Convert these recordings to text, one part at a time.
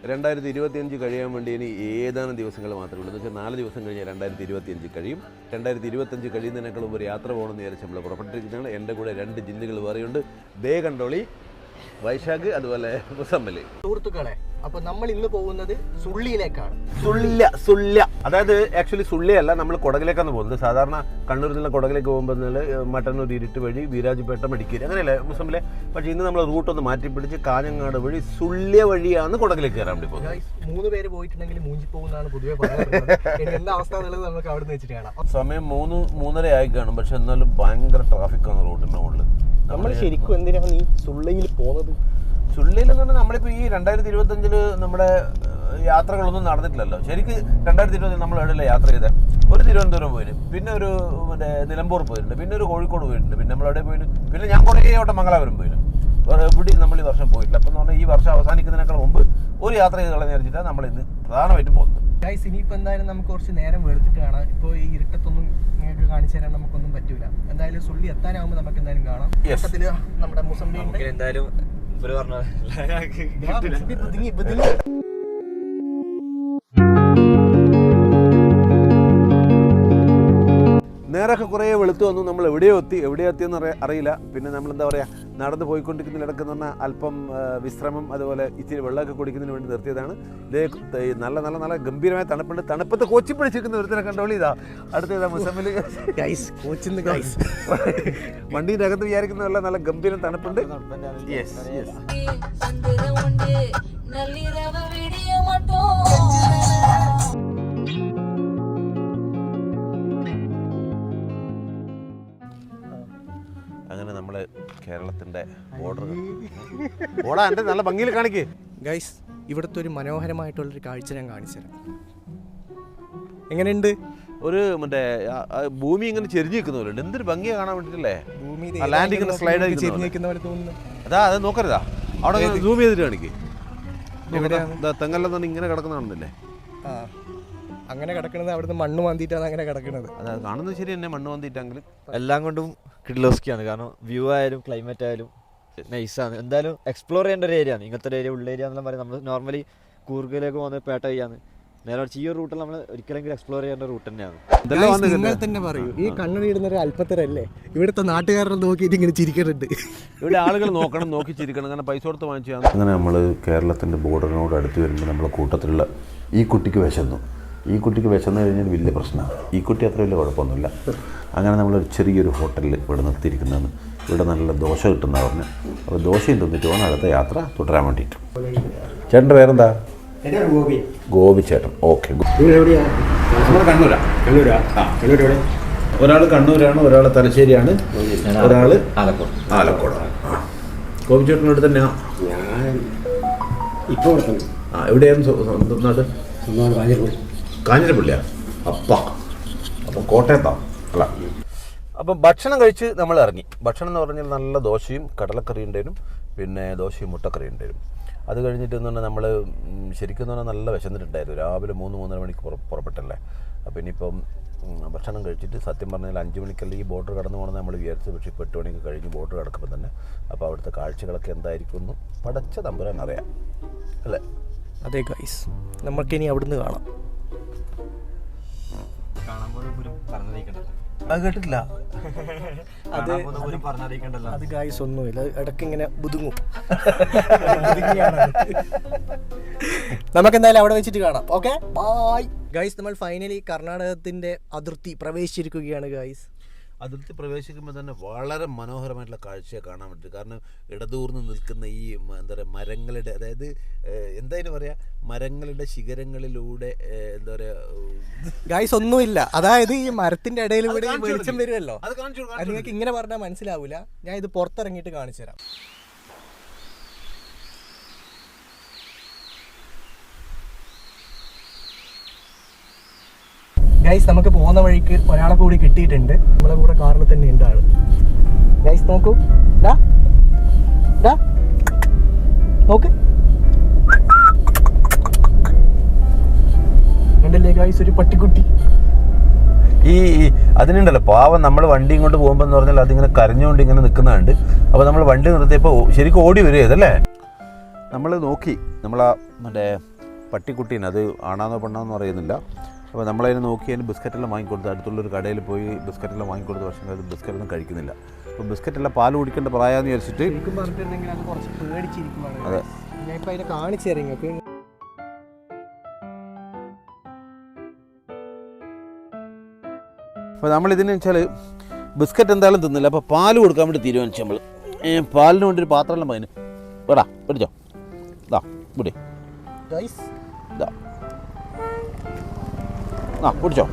2025 കഴിയാൻ വേണ്ടി ഇനി ഏതാനും ദിവസങ്ങൾ മാത്രമേ ഉള്ളൂ. എന്ന് വെച്ചാൽ 4 ദിവസം കഴിഞ്ഞാൽ 2025 കഴിയും. 2025 കഴിയുന്നതിനേക്കാൾ ഒരു യാത്ര പോകണമെന്ന് വിചാരിച്ച് നമ്മൾ പുറപ്പെട്ടിരിക്കുന്നതാണ്. എൻ്റെ കൂടെ 2 ജിന്നുകൾ വേറെയുണ്ട്. ബേ കണ്ടോളി, വൈശാഖ്, അതുപോലെ മുസമ്മല്. സുഹൃത്തുക്കളെ, അപ്പൊ നമ്മൾ ഇന്ന് പോകുന്നത് സുള്ളിയിലേക്കാണ്. സുള്ളിയ അതായത് ആക്ച്വലി സുള്ളിയല്ല, നമ്മൾ കുടകിലേക്കാണ് പോകുന്നത്. സാധാരണ കണ്ണൂരിൽ നിന്നുള്ള കുടകിലേക്ക് പോകുമ്പോൾ മട്ടന്നൂർ, ഇരുട്ട് വഴി, വീരാജ്പേട്ട, മടിക്കേരി, അങ്ങനെയല്ലേ മുസമ്മിലെ. പക്ഷേ ഇന്ന് നമ്മൾ റൂട്ടൊന്ന് മാറ്റിപ്പിടിച്ച് കാഞ്ഞങ്ങാട് വഴി സുള്ളിയ വഴിയാണ് കുടകിലേക്ക് കയറാൻ വേണ്ടി പോകുന്നത്. 3 പേര് പോയിട്ടുണ്ടെങ്കിൽ മൂഞ്ചി പോകുന്നതാണ് പൊതുവെ പറയുന്നത്. എന്താ അവസ്ഥ എന്നുള്ളത് നമുക്ക് അവിടെ നിന്ന് വെച്ചിട്ട് കാണാം. സമയം 3-3:30 ആയി കാണും. പക്ഷെ എന്നാലും ഭയങ്കര ട്രാഫിക്കാണ് റൂട്ടിൻ്റെ മുകളിൽ. നമ്മൾ ശരിക്കും എന്തിനാണ് ഈ സുള്ളിയിൽ പോകുന്നത്? സുള്ളിയിൽ എന്ന് പറഞ്ഞാൽ നമ്മളിപ്പോൾ ഈ 2025 നമ്മുടെ യാത്രകളൊന്നും നടന്നിട്ടില്ലല്ലോ. ശരിക്കും 2020 നമ്മൾ എവിടെയല്ല യാത്ര ചെയ്തത്? ഒരു തിരുവനന്തപുരം പോയിരുന്നു, പിന്നെ ഒരു നിലമ്പൂർ പോയിട്ടുണ്ട്, പിന്നെ ഒരു കോഴിക്കോട് പോയിട്ടുണ്ട്, പിന്നെ നമ്മൾ എവിടെ പോയിരുന്നു, പിന്നെ ഞാൻ കുറേ വട്ടം മംഗലാപുരം പോയിരുന്നു. എവിടെയും നമ്മൾ ഈ വർഷം പോയിട്ടില്ല. അപ്പം എന്ന് പറഞ്ഞാൽ ഈ വർഷം അവസാനിക്കുന്നതിനേക്കാൾ മുമ്പ് ഒരു യാത്ര ചെയ്ത് കളഞ്ഞു വെച്ചിട്ടാണ് നമ്മൾ ഇന്ന് പ്രധാനമായിട്ടും പോകുന്നത്. ഗൈസ്, ഇനിയിപ്പോൾ എന്തായാലും നമുക്ക് കുറച്ച് നേരം വെളുത്തിട്ട് കാണാം. ഇപ്പോൾ ഈ ഇരുട്ടത്തൊന്നും നിങ്ങൾക്ക് കാണിച്ചു തരാൻ നമുക്കൊന്നും പറ്റൂല. എന്തായാലും സുള്ളി എത്താനാകുമ്പോൾ നമുക്ക് എന്തായാലും കാണാം. നമ്മുടെ മുസംബി എന്തായാലും നേരൊക്കെ കുറേ വെളുത്തു വന്നു. നമ്മൾ എവിടെയോ എത്തിയെന്ന് അറിയില്ല. പിന്നെ നമ്മളെന്താ പറയുക, നടന്ന് പോയിക്കൊണ്ടിരിക്കുന്നതിനിടയ്ക്ക് എന്ന് പറഞ്ഞാൽ അല്പം വിശ്രമം, അതുപോലെ ഇച്ചിരി വെള്ളമൊക്കെ കുടിക്കുന്നതിന് വേണ്ടി നിർത്തിയതാണ്. ഇതേ നല്ല ഗംഭീരമായ തണുപ്പുണ്ട്. തണുപ്പത്ത് കോച്ചി പിടിച്ചിരിക്കുന്ന ഒരുത്തനെ കണ്ടോളി. ഇതാ അടുത്തതാ മുസമ്മിൽ വണ്ടീൻ്റെ അകത്ത് വിചാരിക്കുന്ന നല്ല ഗംഭീരം തണുപ്പുണ്ട്. അങ്ങനെ നമ്മൾ കേരളത്തിൻ്റെ ബോർഡർ എൻ്റെ നല്ല ഭംഗിയിൽ കാണിക്കേ. ഗൈസ്, ഇവിടുത്തെ ഒരു മനോഹരമായിട്ടുള്ളൊരു കാഴ്ച ഞാൻ കാണിച്ചു തരാം. എങ്ങനെയുണ്ട്? ഒരു മറ്റേ ഭൂമി ഇങ്ങനെ ചെരിഞ്ഞ് നിൽക്കുന്നവരുണ്ട്. എന്തൊരു ഭംഗിയാണ് കാണാൻ വേണ്ടിയിട്ടല്ലേ. ലാൻഡ് ഇങ്ങനെ സ്ലൈഡ് അതാ, അത് നോക്കരുതാ. അവിടെ സൂം ചെയ്തിട്ട് കാണിക്കേ. തെങ്ങല്ലെന്ന് ഇങ്ങനെ കിടക്കുന്നതാണെന്നല്ലേ. അങ്ങനെ കിടക്കുന്നത് അവിടുന്ന് മണ്ണ് മാന്തിയിട്ടാണ് അങ്ങനെ കിടക്കുന്നത്. അതാ കാണുന്നത് ശരി തന്നെ, മണ്ണ് മാന്തിയിട്ടെങ്കിലും എല്ലാം കൊണ്ടും കിഡിലോസ്കിയാണ്. കാരണം വ്യൂ ആയാലും ക്ലൈമറ്റ് ആയാലും നൈസാണ്. എന്തായാലും എക്സ്പ്ലോർ ചെയ്യേണ്ട ഒരു ഏരിയ ആണ്. ഇങ്ങനത്തെ ഒരു ഏരിയ, ഉള്ള ഏരിയ എന്നെല്ലാം പറയും. നമ്മൾ നോർമലി കൂർഗിലേക്ക് പോകുന്നത് പേട്ട വഴിയാണ്. നേരെ ഈ ഒരു റൂട്ടിൽ നമ്മൾ ഒരിക്കലെങ്കിലും എക്സ്പ്ലോർ ചെയ്യേണ്ട റൂട്ട് തന്നെയാണ്. നിങ്ങൾ തന്നെ പറയൂ, ഈ കണ്ണടിയിടുന്ന ഒരു അല്പത്തരല്ലേ ഇവിടുത്തെ നാട്ടുകാരെ നോക്കിയിട്ട് ഇങ്ങനെ ചിരിക്കുന്നുണ്ട്. ഇവിടെ ആളുകൾ നോക്കി ചിരിക്കണം, കാരണം പൈസ കൊടുത്ത് വാങ്ങിച്ചാണ്. അങ്ങനെ നമ്മൾ കേരളത്തിൻ്റെ ബോർഡറിനോട് അടുത്ത് വരുമ്പോൾ നമ്മളെ കൂട്ടത്തിലുള്ള ഈ കുട്ടിക്ക് വിശന്നു. ഈ കുട്ടിക്ക് വിശന്നു കഴിഞ്ഞാൽ വലിയ പ്രശ്നമാണ്. ഈ കുട്ടി അത്ര വലിയ കുഴപ്പമൊന്നുമില്ല. അങ്ങനെ നമ്മളൊരു ചെറിയൊരു ഹോട്ടലിൽ ഇവിടെ നിർത്തിയിരിക്കുന്നതാണ്. ഇവിടെ നല്ല ദോശ കിട്ടുന്ന പറഞ്ഞു. അപ്പോൾ ദോശയും തിന്നിട്ട് പോകണം അടുത്ത യാത്ര തുടരാൻ വേണ്ടിയിട്ട്. ചേട്ടൻ്റെ പേരെന്താ? ഗോപി ചേട്ടൻ. ഓക്കെ. ഒരാൾ കണ്ണൂരാണ്, ഒരാൾ തലശ്ശേരിയാണ്, ഒരാൾ ആലക്കോടാണ്. ഗോപി ചേട്ടനോട് തന്നെയാ എവിടെയായിരുന്നു സ്വന്തം നാട്? കാഞ്ഞിരപ്പള്ളിയാ. അപ്പം കോട്ടയത്താ അല്ല. അപ്പം ഭക്ഷണം കഴിച്ച് നമ്മൾ ഇറങ്ങി. ഭക്ഷണം എന്ന് പറഞ്ഞാൽ നല്ല ദോശയും കടലക്കറി ഉണ്ടായിരുന്നു, പിന്നെ ദോശയും മുട്ടക്കറി ഉണ്ടായിരുന്നു. അത് കഴിഞ്ഞിട്ട് എന്ന് പറഞ്ഞാൽ നമ്മൾ ശരിക്കും പറഞ്ഞാൽ നല്ല വിശന്നിട്ടുണ്ടായിരുന്നു. രാവിലെ 3-3:30 മണിക്ക് പുറപ്പെട്ടല്ലേ. അപ്പോൾ ഇനിയിപ്പം ഭക്ഷണം കഴിച്ചിട്ട് സത്യം പറഞ്ഞാൽ 5 മണിക്കല്ല ഈ ബോർഡർ കടന്നു പോകണമെന്ന് നമ്മൾ വിചാരിച്ചത്. പക്ഷേ ഇപ്പോൾ 8 മണിക്ക് കഴിഞ്ഞ് ബോർഡർ കിടക്കുമ്പോൾ തന്നെ അപ്പോൾ അവിടുത്തെ കാഴ്ചകളൊക്കെ എന്തായിരിക്കും എന്ന് പടച്ച തമ്പുരാൻ അറിയാം അല്ലേ. അതെ ഗൈസ്, നമുക്കിനി അവിടുന്ന് കാണാം. അത് കേട്ടിട്ടില്ല. അത് ഗൈസ് ഒന്നുമില്ല, ഇടയ്ക്ക് ഇങ്ങനെ ബുദ്ധിമുട്ടും. നമുക്കെന്തായാലും അവിടെ വെച്ചിട്ട് കാണാം. Okay, bye guys. നമ്മൾ ഫൈനലി കർണാടകത്തിന്റെ അതിർത്തി പ്രവേശിച്ചിരിക്കുകയാണ് ഗൈസ്. അതിർത്തി പ്രവേശിക്കുമ്പോൾ തന്നെ വളരെ മനോഹരമായിട്ടുള്ള കാഴ്ചയെ കാണാൻ പറ്റും. കാരണം ഇടതൂർന്ന് നിൽക്കുന്ന ഈ എന്താ പറയുക മരങ്ങളുടെ, അതായത് എന്തായാലും പറയാ മരങ്ങളുടെ ശിഖരങ്ങളിലൂടെ എന്താ പറയുക ഗൈസ് ഒന്നുമില്ല. അതായത് ഈ മരത്തിന്റെ ഇടയിൽ കൂടെ വെളിച്ചം വരുമല്ലോ, അത് നിങ്ങൾക്ക് ഇങ്ങനെ പറഞ്ഞാൽ മനസ്സിലാവൂല. ഞാൻ ഇത് പുറത്തിറങ്ങിയിട്ട് കാണിച്ചു തരാം. ഗൈസ്, നമുക്ക് പോകുന്ന വഴിക്ക് ഒരാളെ കൂടി കിട്ടിയിട്ടുണ്ട്. നമ്മളെ കൂടെ കാറിൽ തന്നെ ഉണ്ട് ആള്. ഗൈസ് നോക്കൂ, നോക്ക്, കണ്ടില്ലേ ഗൈസ്, ഒരു പട്ടിക്കുട്ടി. ഈ അതിനുണ്ടല്ലോ പാവം. നമ്മൾ വണ്ടി ഇങ്ങോട്ട് പോകുമ്പോൾ എന്ന് പറഞ്ഞാൽ അതിങ്ങനെ കരഞ്ഞുകൊണ്ട് ഇങ്ങനെ നിൽക്കുന്നുണ്ട്. അപ്പോൾ നമ്മൾ വണ്ടി നിർത്തിയപ്പോൾ ശരിക്കും ഓടി വരിക ഇതല്ലേ. നമ്മൾ നോക്കി, നമ്മൾ ആ മറ്റേ പട്ടിക്കുട്ടീനെ, അത് ആണാന്നോ പെണ്ണാന്നോ അറിയുന്നില്ല. അപ്പോൾ നമ്മളതിനെ നോക്കി അതിന് ബിസ്ക്കറ്റെല്ലാം വാങ്ങിക്കൊടുത്ത് അടുത്തുള്ളൊരു കടയിൽ പോയി ബിസ്ക്കറ്റെല്ലാം വാങ്ങിക്കൊടുത്ത്, പക്ഷേ അത് ബിസ്ക്കറ്റൊന്നും കഴിക്കുന്നില്ല. അപ്പോൾ ബിസ്ക്കറ്റെല്ലാം പാൽ കുടിക്കേണ്ട പ്രായമെന്ന് വിചാരിച്ചിട്ട് ശരിക്കും പറഞ്ഞിട്ടുണ്ടെങ്കിൽ അത് കുറച്ച് പേടിച്ചിരിക്കുവാണ്. അതെ, ഞാനിപ്പോൾ അതിനെ കാണിച്ചു തരാം നിങ്ങൾക്ക്. അപ്പോൾ നമ്മളിതിന് വെച്ചാൽ ബിസ്ക്കറ്റ് എന്തായാലും തിന്നില്ല. അപ്പോൾ പാൽ കൊടുക്കാൻ വേണ്ടി തീരുമാനിച്ചു നമ്മൾ. പാലിന് വേണ്ടി ഒരു പാത്രമെല്ലാം പതിന് വേടാ പിടിച്ചോ, ഇതാ പിടി, ഇതാ ആ പിടിച്ചോ.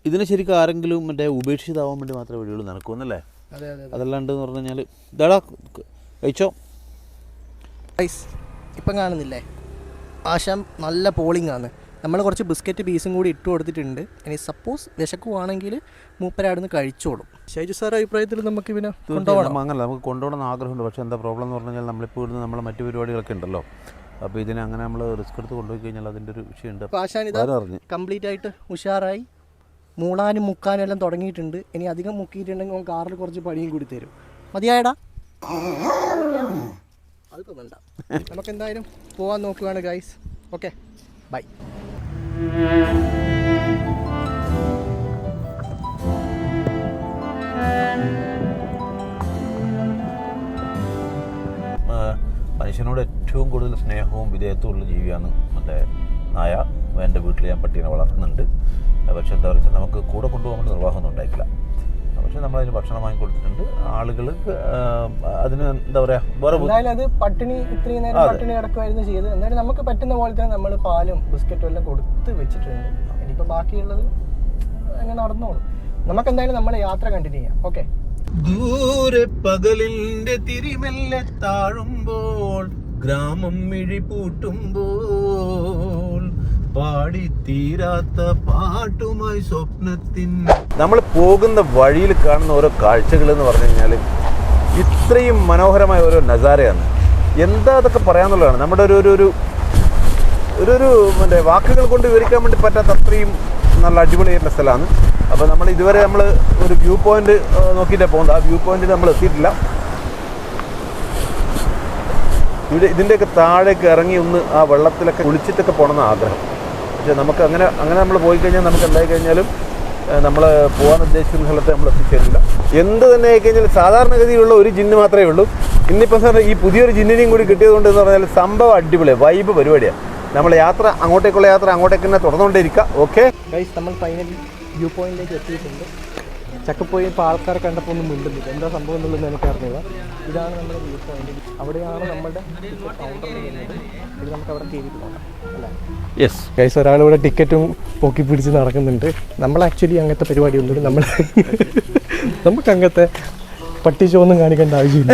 ഇതിനെ ശരിക്കും ആരെങ്കിലും മറ്റേ ഉപേക്ഷിതാവാൻ വേണ്ടി മാത്രമേ വഴിയുള്ളൂ നടക്കുമെന്നല്ലേ? അതെ അതെ. അതല്ലാണ്ടെന്ന് പറഞ്ഞു കഴിഞ്ഞാൽ ഇതാടാ കഴിച്ചോ. ഇപ്പം കാണുന്നില്ലേ, ആശാൻ നല്ല പോളിംഗ് ആണ്. നമ്മൾ കുറച്ച് ബിസ്ക്കറ്റ് പീസും കൂടി ഇട്ട് കൊടുത്തിട്ടുണ്ട്. ഇനി സപ്പോസ് വിശക്കുവാണെങ്കിൽ മൂപ്പരാടുന്ന് കഴിച്ചോളും. ഷൈജു സാർ അഭിപ്രായത്തിൽ നമുക്ക് പിന്നെ കൊണ്ടുപോകണം. അങ്ങനെ നമുക്ക് കൊണ്ടുപോകണം ആഗ്രഹമുണ്ട്. പക്ഷേ എന്താ പ്രോബ്ലം എന്ന് പറഞ്ഞു കഴിഞ്ഞാൽ നമ്മളിപ്പോൾ ഇവിടുന്ന് നമ്മളെ മറ്റു പരിപാടികളൊക്കെ ഉണ്ടല്ലോ. അപ്പോൾ ഇതിനെ അങ്ങനെ നമ്മൾ റിസ്ക് എടുത്ത് കൊണ്ടുപോയി കഴിഞ്ഞാൽ അതിൻ്റെ ഒരു വിഷയമുണ്ട്. അപ്പോൾ ആശാൻ ഇത് കംപ്ലീറ്റ് ആയിട്ട് ഉഷാറായി മൂളാനും മുക്കാനും എല്ലാം തുടങ്ങിയിട്ടുണ്ട്. ഇനി അധികം മുക്കിയിട്ടുണ്ടെങ്കിൽ കാറിൽ കുറച്ച് പണിയും കൂടി തരും. മതിയായടാ, അത് തോന്നണ്ട. നമുക്ക് എന്തായാലും പോകാൻ നോക്കുകയാണ് ഗൈസ്. Okay, by. മനുഷ്യനോട് ഏറ്റവും കൂടുതൽ സ്നേഹവും വിധേയത്വവും ഉള്ള ജീവിയാണ് മറ്റേ നായ. എൻ്റെ വീട്ടിൽ ഞാൻ പട്ടീനെ വളർത്തുന്നുണ്ട്. പക്ഷേ എന്താ പറയുക, നമുക്ക് കൂടെ കൊണ്ടുപോകാൻ നിർവാഹമൊന്നും ഉണ്ടായിട്ടില്ല. പക്ഷെ നമ്മളതിന് ഭക്ഷണം വാങ്ങി കൊടുത്തിട്ടുണ്ട്. ആളുകൾ അതിന് എന്താ പറയുക, വേറെ എന്തായാലും അത് പട്ടിണി ഇത്രയും നേരം പട്ടിണി കിടക്കുമായിരുന്നു ചെയ്ത്. എന്തായാലും നമുക്ക് പറ്റുന്ന പോലെ തന്നെ നമ്മൾ പാലും ബിസ്ക്കറ്റും എല്ലാം കൊടുത്ത് വെച്ചിട്ടുണ്ട്. ഇനിയിപ്പോൾ ബാക്കിയുള്ളത് അങ്ങനെ നടന്നോളും. നമുക്ക് എന്തായാലും നമ്മളെ യാത്ര കണ്ടിന്യൂ ചെയ്യാം. ഓക്കെ. ദൂരെ പകലിന്റെ തിരിമെല്ലെ താഴുമ്പോൾ ഗ്രാമം മിഴിപൂട്ടുമ്പോൾ പാടിത്തീരാത്ത പാട്ടുമായി സ്വപ്നത്തിൻ. നമ്മൾ പോകുന്ന വഴിയിൽ കാണുന്ന ഓരോ കാഴ്ചകൾ എന്ന് പറഞ്ഞു കഴിഞ്ഞാൽ ഇത്രയും മനോഹരമായ ഓരോ നസാരയാണ്. എന്താ അതൊക്കെ പറയാന്നുള്ളതാണ്. നമ്മുടെ ഒരു മറ്റേ വാക്കുകൾ കൊണ്ട് വിവരിക്കാൻ വേണ്ടി പറ്റാത്ത അത്രയും നല്ല അടിപൊളിയായിട്ടുള്ള സ്ഥലമാണ്. അപ്പോൾ നമ്മൾ ഇതുവരെ നമ്മൾ ഒരു വ്യൂ പോയിന്റ് നോക്കിയിട്ടേ പോകുന്നത്. ആ വ്യൂ പോയിന്റിൽ നമ്മൾ എത്തിയിട്ടില്ല. ഇതിൻ്റെയൊക്കെ താഴേക്ക് ഇറങ്ങി ഒന്ന് ആ വെള്ളത്തിലൊക്കെ കുളിച്ചിട്ടൊക്കെ പോകണമെന്ന് ആഗ്രഹം. പക്ഷേ നമുക്ക് അങ്ങനെ നമ്മൾ പോയി കഴിഞ്ഞാൽ നമുക്ക് എന്തായി കഴിഞ്ഞാലും നമ്മൾ പോകാൻ ഉദ്ദേശിക്കുന്ന സ്ഥലത്ത് നമ്മൾ എത്തിച്ചേരില്ല. എന്ത് തന്നെ ആയിക്കഴിഞ്ഞാൽ സാധാരണഗതിയിലുള്ള ഒരു ജിന്ന് മാത്രമേ ഉള്ളൂ. ഇന്നിപ്പോൾ സാർ ഈ പുതിയൊരു ജിന്നിനെയും കൂടി കിട്ടിയതുകൊണ്ട് എന്ന് പറഞ്ഞാൽ സംഭവം അടിപൊളിയാണ്, വൈബ് പരിപാടിയാണ്. നമ്മൾ യാത്ര അങ്ങോട്ടേക്കുള്ള യാത്ര അങ്ങോട്ടേക്ക് തന്നെ തുടർന്നുകൊണ്ടിരിക്കുക. ഓക്കെ ഗൈസ്, നമ്മൾ ഫൈനലി വ്യൂ പോയിന്റിലേക്ക് എത്തിയിട്ടുണ്ട്. ചക്കപ്പോയി ഇപ്പോൾ ആൾക്കാരെ കണ്ടപ്പോൾ ഒന്നും മിണ്ടുന്നില്ല. എന്താ സംഭവം എന്നുള്ളത് എനിക്ക് അറിഞ്ഞില്ല. ഇതാണ് നമ്മുടെ വ്യൂ പോയിന്റ്. അവിടെയാണ് നമ്മുടെ കൗണ്ടർ ചെയ്യുന്നത്. ഇത് നമുക്ക് അവിടെ കയറിയിട്ട് പോകാം അല്ലേ? യെസ് ഗൈസ്, ഒരാളിവിടെ ടിക്കറ്റും പൊക്കി പിടിച്ച് നടക്കുന്നുണ്ട്. നമ്മൾ ആക്ച്വലി അങ്ങനത്തെ പരിപാടിയൊന്നും നമുക്ക് അങ്ങനത്തെ പട്ടി ഷോ ഒന്നും കാണിക്കേണ്ട ആവശ്യമില്ല.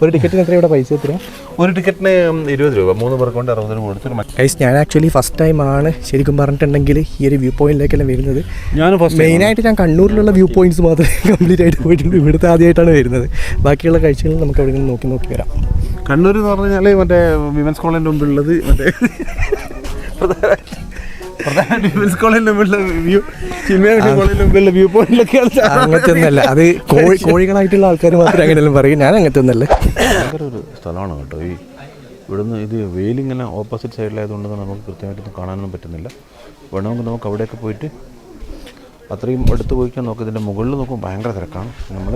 ഒരു ടിക്കറ്റിന് എത്ര ഇവിടെ പൈസ എത്ര? ഒരു ടിക്കറ്റിന് 20 രൂപ, 3 പേർക്ക് കൊണ്ട് 60 രൂപ കൊടുത്തു. ഗൈസ്, ഞാൻ ആക്ച്വലി ഫസ്റ്റ് ടൈമാണ് ശരിക്കും പറഞ്ഞിട്ടുണ്ടെങ്കിൽ ഈ ഒരു വ്യൂ പോയിന്റിലേക്കെല്ലാം വരുന്നത്. മെയിനായിട്ട് ഞാൻ കണ്ണൂരിലുള്ള വ്യൂ പോയിന്റ്സ് മാത്രമേ കംപ്ലീറ്റ് ആയിട്ട് പോയിട്ടുണ്ട്. ഇവിടുത്തെ ആദ്യമായിട്ടാണ് വരുന്നത്. ബാക്കിയുള്ള കാഴ്ചകൾ നമുക്ക് അവിടെ നിന്ന് നോക്കി വരാം. കണ്ണൂർ എന്ന് പറഞ്ഞു കഴിഞ്ഞാൽ മറ്റേ വിമൻസ് കോളേജിൻ്റെ മുമ്പിലുള്ളത് മറ്റേ പ്രധാന വിമൻസ് കോളേജിൻ്റെ മുമ്പിലുള്ള വ്യൂ, കോളേജിൻ്റെ മുമ്പിലുള്ള വ്യൂ പോയിന്റിലൊക്കെയാണ്. അങ്ങനത്തെ ഒന്നല്ല, അത് കോഴികളായിട്ടുള്ള ആൾക്കാർ മാത്രമേ അങ്ങനെയെല്ലാം പറയും. ഞാൻ അങ്ങനത്തെ ഒന്നല്ല. ഭയങ്കര ഒരു സ്ഥലമാണ് കേട്ടോ. ഈ ഇവിടുന്ന് ഇത് വെയിലിങ്ങനെ ഓപ്പോസിറ്റ് സൈഡിലായതുകൊണ്ട് നമുക്ക് കൃത്യമായിട്ടൊന്നും കാണാനൊന്നും പറ്റുന്നില്ല. വേണമെങ്കിൽ നമുക്ക് അവിടെയൊക്കെ പോയിട്ട് അത്രയും അടുത്ത് പോയിക്കാൻ നോക്കാം. ഇതിൻ്റെ മുകളിൽ നോക്കുമ്പോൾ ഭയങ്കര തിരക്കാണ്. നമ്മൾ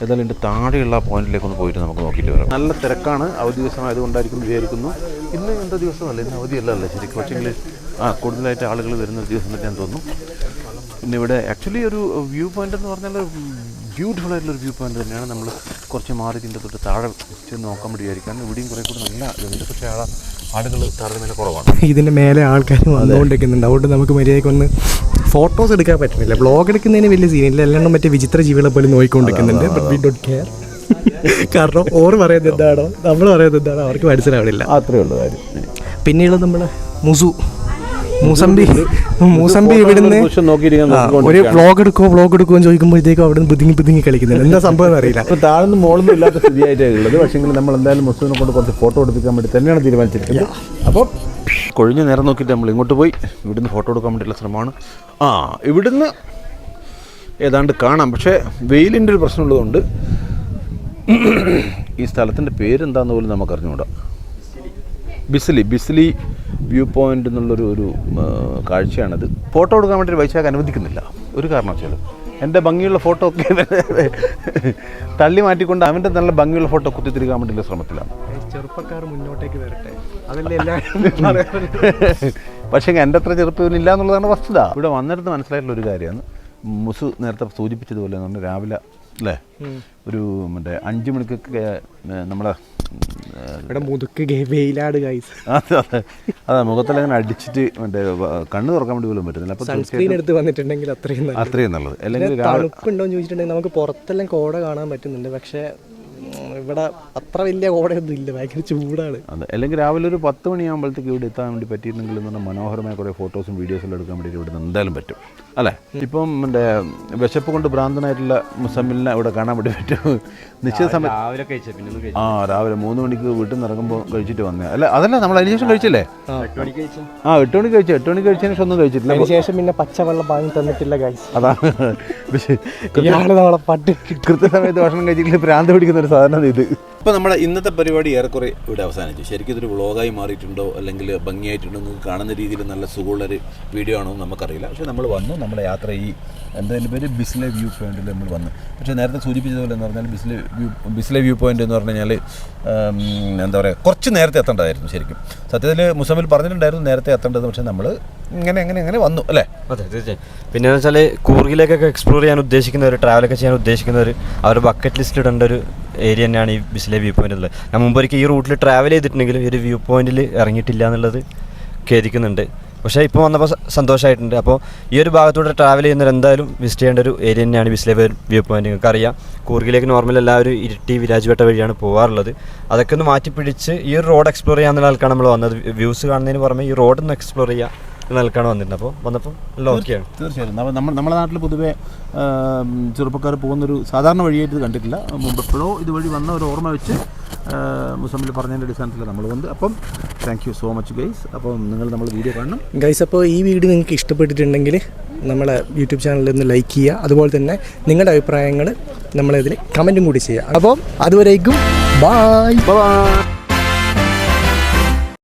ഏതായാലും ഇതിൻ്റെ താഴെയുള്ള പോയിന്റിലേക്കൊന്ന് പോയിട്ട് നമുക്ക് നോക്കിയിട്ട് വരാം. നല്ല തിരക്കാണ്. അവധി ദിവസമായതുകൊണ്ടായിരിക്കും വിചാരിക്കുന്നു. ഇന്ന് എന്താ ദിവസമല്ല, ഇന്ന് അവധിയല്ലല്ലേ ശരിക്കും. പക്ഷേങ്കിൽ കൂടുതലായിട്ട് ആളുകൾ വരുന്ന ദിവസം തന്നെ ഞാൻ തോന്നുന്നു. പിന്നെ ഇവിടെ ആക്ച്വലി ഒരു വ്യൂ പോയിൻ്റ് എന്ന് പറഞ്ഞാൽ ബ്യൂട്ടിഫുൾ ആയിട്ടുള്ളൊരു വ്യൂ പോയിൻ്റ് തന്നെയാണ്. നമ്മൾ കുറച്ച് മാറി ഇതിൻ്റെ തൊട്ട് താഴെ ചെന്ന് നോക്കാൻ വേണ്ടി വിചാരിക്കാൻ. ഇവിടെയും കുറേ കൂടി നല്ല ഇതുണ്ട്. പക്ഷേ ആളുകൾ താരതമ്യേന കുറവാണ്. ഇതിൻ്റെ മേലെ ആൾക്കാർ വന്നുകൊണ്ടിരിക്കുന്നുണ്ട്. അതുകൊണ്ട് നമുക്ക് മര്യാദയ്ക്ക് ഒന്ന് ഫോട്ടോസ് എടുക്കാൻ പറ്റുന്നില്ല. വ്ളോഗ് എടുക്കുന്നതിന് വലിയ സീനില്ല. എല്ലാം മറ്റേ വിചിത്ര ജീവികളെ പോലെ നോക്കിക്കൊണ്ടിരിക്കുന്നുണ്ട്. But we don't care. കാരണം ഓർ പറയുന്നത് എന്താണോ നമ്മൾ പറയുന്നത് എന്താണോ അവർക്ക് മനസ്സിലാവണില്ല. അത്രയേ ഉള്ളൂ കാര്യം. പിന്നെയുള്ളത് നമ്മുടെ മുസു. മൂസമ്പി ഇവിടുന്ന് ഒരു വ്ളോഗ് എടുക്കുമോ ചോദിക്കുമ്പോഴത്തേക്കും അവിടെ നിന്ന് ബുദ്ധിങ്ങി കളിക്കുന്നുണ്ട്. എന്താ സംഭവം അറിയില്ല. അപ്പോൾ താഴ്ന്ന് മോളൊന്നും ഇല്ലാത്ത സ്ഥിതിയായിട്ടേ ഉള്ളത്. പക്ഷേ നമ്മൾ എന്തായാലും മുസ്ലിമിനെ കൊണ്ട് കുറച്ച് ഫോട്ടോ എടുപ്പിക്കാൻ വേണ്ടി തന്നെയാണ് തീരുമാനിച്ചിരിക്കുന്നത്. അപ്പോൾ കൊഴിഞ്ഞ് നേരം നോക്കിയിട്ട് നമ്മൾ ഇങ്ങോട്ട് പോയി ഇവിടുന്ന് ഫോട്ടോ എടുക്കാൻ വേണ്ടിയിട്ടുള്ള ശ്രമമാണ്. ഇവിടുന്ന് ഏതാണ്ട് കാണാം. പക്ഷേ വെയിലിൻ്റെ ഒരു പ്രശ്നമുള്ളതുകൊണ്ട് ഈ സ്ഥലത്തിൻ്റെ പേരെന്താണെന്ന് പോലും നമുക്ക് അറിഞ്ഞുകൂടാ. ബിസ്ലി വ്യൂ പോയിൻ്റ് എന്നുള്ളൊരു കാഴ്ചയാണത്. ഫോട്ടോ എടുക്കാൻ വേണ്ടി വൈശാഖ് അനുവദിക്കുന്നില്ല ഒരു കാരണവശാലും. എൻ്റെ ഭംഗിയുള്ള ഫോട്ടോ ഒക്കെ തള്ളി മാറ്റിക്കൊണ്ട് അവൻ്റെ നല്ല ഭംഗിയുള്ള ഫോട്ടോ കുത്തിത്തിരിക്കാൻ വേണ്ടിയുള്ള ശ്രമത്തിലാണ്. ചെറുപ്പക്കാർ മുന്നോട്ടേക്ക് വരട്ടെ, അതല്ലേ എല്ലാവരും. പക്ഷേ എൻ്റെ അത്ര ചെറുപ്പമില്ല എന്നുള്ളതാണ് വസ്തുത. ഇവിടെ വന്നിടത്ത് മനസ്സിലായിട്ടുള്ള ഒരു കാര്യമാണ്, മുസു നേരത്തെ സൂചിപ്പിച്ചതുപോലെ എന്ന് രാവിലെ അല്ലേ ഒരു മറ്റേ 5 മണിക്കൊക്കെ നമ്മളെ ഇവിടെ മുതുക്ക് വെയിലാട് ഗൈസ്. അതെ, മുഖത്തെല്ലാം അടിച്ചിട്ട് മറ്റേ കണ്ണ് തുറക്കാൻ വേണ്ടി പോലും പറ്റുന്നില്ല. അപ്പോൾ സൺസ്ക്രീൻ എടുത്ത് വന്നിട്ടുണ്ടെങ്കിൽ അത്രയും നല്ലത്. അല്ലെങ്കിൽ തണുപ്പുണ്ടോ എന്ന് ചോദിച്ചിട്ടുണ്ടെങ്കിൽ നമുക്ക് പുറത്തെല്ലാം കോട കാണാൻ പറ്റുന്നുണ്ട്. പക്ഷേ ഇവിടെ അത്ര വലിയ കോടയൊന്നും ഇല്ല, ഭയങ്കര ചൂടാണ്. അതെ, അല്ലെങ്കിൽ രാവിലെ ഒരു 10 മണിയാകുമ്പോഴത്തേക്ക് ഇവിടെ എത്താൻ വേണ്ടി പറ്റിയിട്ടുണ്ടെങ്കിൽ എന്ന് പറഞ്ഞാൽ മനോഹരമായ കുറേ ഫോട്ടോസും വീഡിയോസും എടുക്കാൻ വേണ്ടിയിട്ട് ഇവിടെ എന്തായാലും പറ്റും അല്ലേ. ഇപ്പം എൻ്റെ വിശപ്പ് കൊണ്ട് ഭ്രാന്തനായിട്ടുള്ള മുസമ്മിലിനെ ഇവിടെ കാണാൻ വേണ്ടി പറ്റും. നിശ്ചിത സമയം രാവിലെ 3 മണിക്ക് വീട്ടിൽ നിന്ന് ഇറങ്ങുമ്പോൾ കഴിച്ചിട്ട് വന്നേ അല്ല. അതല്ല, നമ്മൾ അതിന് ശേഷം കഴിച്ചില്ലേ? 8 മണിക്ക് കഴിച്ചു. 8 മണിക്ക് കഴിച്ചതിന് ശേഷം ഒന്നും കഴിച്ചിട്ടില്ല. അതിന് ശേഷം പിന്നെ പച്ചവെള്ളം വാങ്ങി തന്നിട്ടില്ല ഗൈസ്. അതാണ് നമ്മളെ പട്ടി കൃത്യസമയത്ത് ഭക്ഷണം കഴിച്ചിട്ട് ഭ്രാന്ത് പിടിക്കുന്ന ഒരു സാധനം ഇത്. ഇപ്പോൾ നമ്മുടെ ഇന്നത്തെ പരിപാടി ഏറെക്കുറെ ഇവിടെ അവസാനിച്ചു. ശരിക്കും ഇതൊരു വ്ളോഗായി മാറിയിട്ടുണ്ടോ അല്ലെങ്കിൽ ഭംഗിയായിട്ടുണ്ടോ എന്ന് കാണുന്ന രീതിയിൽ നല്ല സുഖമുള്ളൊരു വീഡിയോ ആണോ എന്ന് നമുക്കറിയില്ല. പക്ഷേ നമ്മൾ വന്നു, നമ്മുടെ യാത്ര ഈ എന്തായാലും പേര് ബിസ്ലെ വ്യൂ പോയിന്റിൽ നമ്മൾ വന്നു. പക്ഷേ നേരത്തെ സൂചിപ്പിച്ചതുപോലെ എന്ന് പറഞ്ഞാൽ ബിസ്ലെ വ്യൂ പോയിന്റ് എന്ന് പറഞ്ഞു കഴിഞ്ഞാൽ എന്താ പറയുക, കുറച്ച് നേരത്തെ എത്തേണ്ടതായിരുന്നു. ശരിക്കും സത്യത്തിൽ മുസമ്മിൽ പറഞ്ഞിട്ടുണ്ടായിരുന്നു നേരത്തെ എത്തേണ്ടത്. പക്ഷേ നമ്മൾ ഇങ്ങനെ വന്നു അല്ലേ. അതെ, തീർച്ചയായും. പിന്നെ വെച്ചാൽ കൂർഗിലേക്കൊക്കെ എക്സ്പ്ലോർ ചെയ്യാൻ ഉദ്ദേശിക്കുന്നവർ, ട്രാവലൊക്കെ ചെയ്യാൻ ഉദ്ദേശിക്കുന്നവർ അവരുടെ ബക്കറ്റ് ലിസ്റ്റിൽ ഇടേണ്ട ഒരു ഏരിയ തന്നെയാണ് ഈ ബിസ്ലെ വ്യൂ പോയിന്റ് ഉള്ളത്. ഞാൻ മുമ്പൊരിക്കൽ ഈ റൂട്ടിൽ ട്രാവൽ ചെയ്തിട്ടുണ്ടെങ്കിലും ഈ ഒരു വ്യൂ പോയിന്റിൽ ഇറങ്ങിയിട്ടില്ല എന്നുള്ളത് ഖേദിക്കുന്നുണ്ട്. പക്ഷേ ഇപ്പോൾ വന്നപ്പോൾ സന്തോഷമായിട്ടുണ്ട്. അപ്പോൾ ഈ ഒരു ഭാഗത്തൂടെ ട്രാവൽ ചെയ്യുന്നവർ എന്തായാലും വിസിറ്റ് ചെയ്യേണ്ട ഒരു ഏരിയ തന്നെയാണ് ബിസ്ലെ വ്യൂ പോയിന്റ്. നിങ്ങൾക്ക് അറിയാം, കൂർഗിലേക്ക് നോർമൽ എല്ലാവരും ഇരിട്ടി വിരാജ്പേട്ട വഴിയാണ് പോകാറുള്ളത്. അതൊക്കെ ഒന്ന് മാറ്റിപ്പിടിച്ച് ഈ ഒരു റോഡ് എക്സ്പ്ലോർ ചെയ്യാനുള്ള ആൾക്കാണ് നമ്മൾ വന്നത്. വ്യൂസ് കാണുന്നതിന് പുറമെ ഈ റോഡ് ഒന്ന് എക്സ്പ്ലോർ ചെയ്യുക നൽകാണ് വന്നിട്ടുണ്ട്. അപ്പോൾ വന്നപ്പോൾ നല്ല ഓക്കെയാണ്. തീർച്ചയായും നമ്മുടെ നാട്ടിൽ പൊതുവേ ചെറുപ്പക്കാർ പോകുന്നൊരു സാധാരണ വഴിയായിട്ട് കണ്ടിട്ടില്ല. മുമ്പ് എപ്പോഴോ ഇതുവഴി വന്ന ഒരു ഓർമ്മ വെച്ച് മുസമ്മിൽ പറഞ്ഞതിൻ്റെ അടിസ്ഥാനത്തിൽ നമ്മൾ വന്ന്. അപ്പം thank you so much guys. അപ്പം നമ്മൾ വീഡിയോ കാണണം ഗൈസ്. അപ്പോൾ ഈ വീഡിയോ നിങ്ങൾക്ക് ഇഷ്ടപ്പെട്ടിട്ടുണ്ടെങ്കിൽ നമ്മളെ യൂട്യൂബ് ചാനലിൽ ഒന്ന് ലൈക്ക് ചെയ്യുക. അതുപോലെ തന്നെ നിങ്ങളുടെ അഭിപ്രായങ്ങൾ നമ്മളതിൽ കമൻറ്റും കൂടി ചെയ്യുക. അപ്പോൾ അതുവരേക്കും ബൈ.